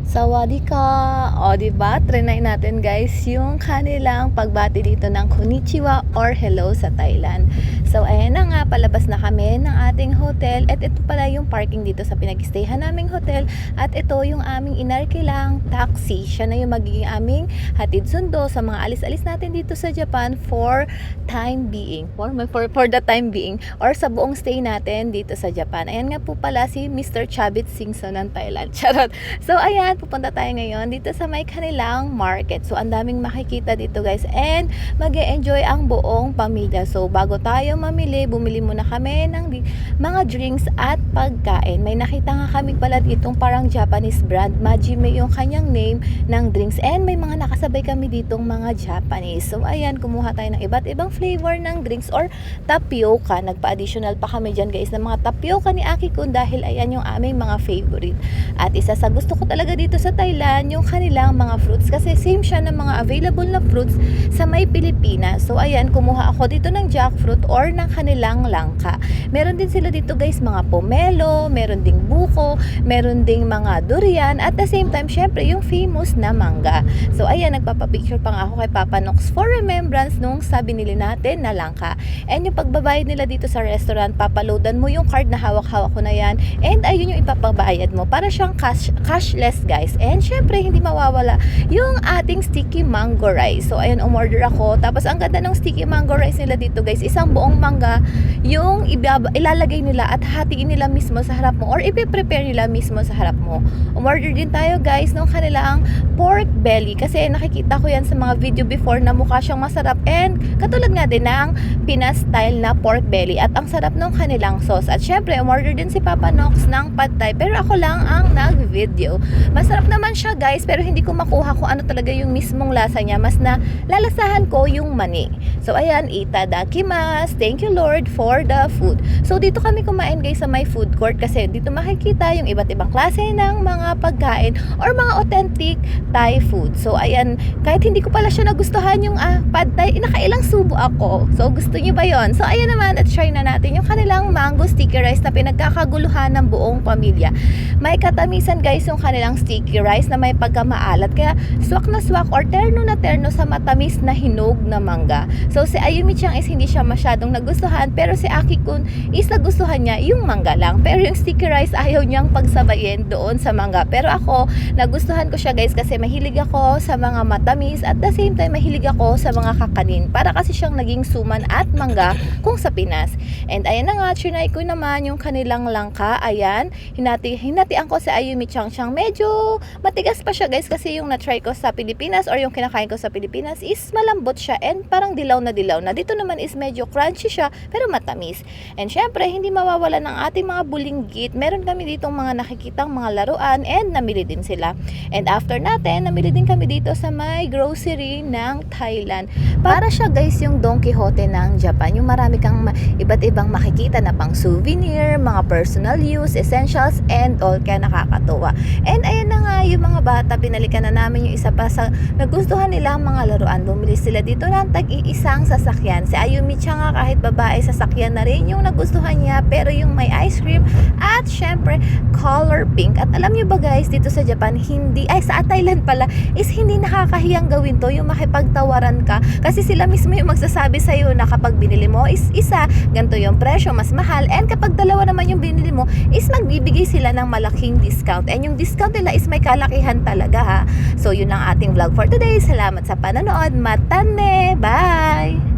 Sawadika! O, diba? Trinay natin guys yung kanilang pagbati dito ng konnichiwa or hello sa Thailand. So, ayan na nga, palabas na kami ng ating hotel. At ito pala yung parking dito sa pinag-stayhan naming hotel. At ito yung aming inarkilang taxi. Siya na yung magiging aming hatid sundo sa mga alis-alis natin dito sa Japan for time being. For the time being. Or sa buong stay natin dito sa Japan. Ayan nga po pala si Mr. Chavit Singson ng Thailand. Charot! So, ayan, pupunta tayo ngayon dito sa may kanilang market. So, ang daming makikita dito guys. And, mag-e-enjoy ang buong pamilya. So, bago tayo mamili, bumili muna kami ng mga drinks at pagkain. May nakita nga kami pala ditong parang Japanese brand. Majime yung kanyang name ng drinks. And, may mga nakasabay kami ditong mga Japanese. So, ayan, kumuha tayo ng iba't ibang flavor ng drinks or tapioca. Nagpa-additional pa kami dyan guys ng mga tapioca ni Aki-kun dahil ayan yung aming mga favorite. At isa sa gusto ko talaga dito sa Thailand, yung kanilang mga fruits kasi same siya ng mga available na fruits sa may Pilipinas. So ayan, kumuha ako dito ng jackfruit or ng kanilang langka. Meron din sila dito guys mga pomelo, meron ding buko, meron ding mga durian at the same time syempre yung famous na mangga. So ayan, nagpapapicture pa nga ako kay Papa Nox for remembrance nung sa binili natin na langka. And yung pagbabayad nila dito sa restaurant, papaloadan mo yung card na hawak-hawak ko na yan and ayun yung ipapabayad mo para siyang cashless guys. And syempre hindi mawawala yung ating sticky mango rice. So ayan, umorder ako. Tapos ang ganda ng sticky mango rice nila dito guys, isang buong mangga yung ilalagay nila at hatiin nila mismo sa harap mo or ipe-prepare nila mismo sa harap mo. Umorder din tayo guys ng kanilang pork belly kasi nakikita ko yan sa mga video before na mukha siyang masarap and katulad nga din ng Pinas style na pork belly at ang sarap ng kanilang sauce. At syempre umorder din si Papa Nox ng pad thai pero ako lang ang nag-video. Masarap naman siya guys pero hindi ko makuha kung ano talaga yung mismong lasa niya. Mas na lalasahan ko yung mani. So ayan, itadakimasu. Thank you Lord for the food. So dito kami kumain guys sa may food court kasi dito makikita yung iba't ibang klase ng mga pagkain or mga authentic Thai food. So ayan, kahit hindi ko pala siya nagustuhan yung pad thai, nakailang subo ako. So gusto niyo ba yon? So ayan naman, at try na natin yung kanilang mango sticky rice na pinagkakaguluhan ng buong pamilya. May katamisan guys yung kanilang sticky rice na may pagkamaalat kaya swak na swak or terno na terno sa matamis na hinog na mangga. So si Ayumi-chan is hindi siya masyadong nagustuhan pero si Aki-kun is nagustuhan niya yung mangga lang. Pero yung sticky rice ayaw niyang pagsabayin doon sa mangga. Pero ako, nagustuhan ko siya guys kasi mahilig ako sa mga matamis at the same time mahilig ako sa mga kakanin. Para kasi siyang naging suman at mangga kung sa Pinas. And ayan na nga, trinay ko naman yung kanilang langka. Ayan, hinatian ko si Ayumi-chan siyang medyo matigas pa siya guys kasi yung na-try ko sa Pilipinas or yung kinakain ko sa Pilipinas is malambot siya and parang dilaw na dilaw na. Dito naman is medyo crunchy siya pero matamis. And syempre, hindi mawawala ng ating mga bulinggit. Meron kami ditong mga nakikitang mga laruan and namili din sila. And after natin, namili din kami dito sa may grocery ng Thailand. Para siya guys yung Don Quixote ng Japan. Yung marami kang iba't ibang makikita na pang souvenir, mga personal use, essentials, and all. Kaya nakakatuwa. And ayan na nga, yung mga bata, binalikan na namin yung isa pa sa nagustuhan nila ang mga laruan. Bumili sila dito ng tag-iisang sasakyan. Si Ayumi-chan nga kahit babae, sasakyan na rin yung nagustuhan niya. Pero yung may ice cream at syempre, color pink. At alam nyo ba guys, dito sa Japan, sa Thailand pala, is hindi nakakahiyang gawin to, yung makipagtawaran ka. Kasi sila mismo yung magsasabi sa'yo na kapag binili mo is isa, ganito yung presyo, mas mahal. And kapag dalawa naman yung binili mo, is magbibigay sila ng malaking discount. And yung discount nila is may kalakihan talaga ha. So yun ang ating vlog for today. Salamat sa panonood. Matane! Bye!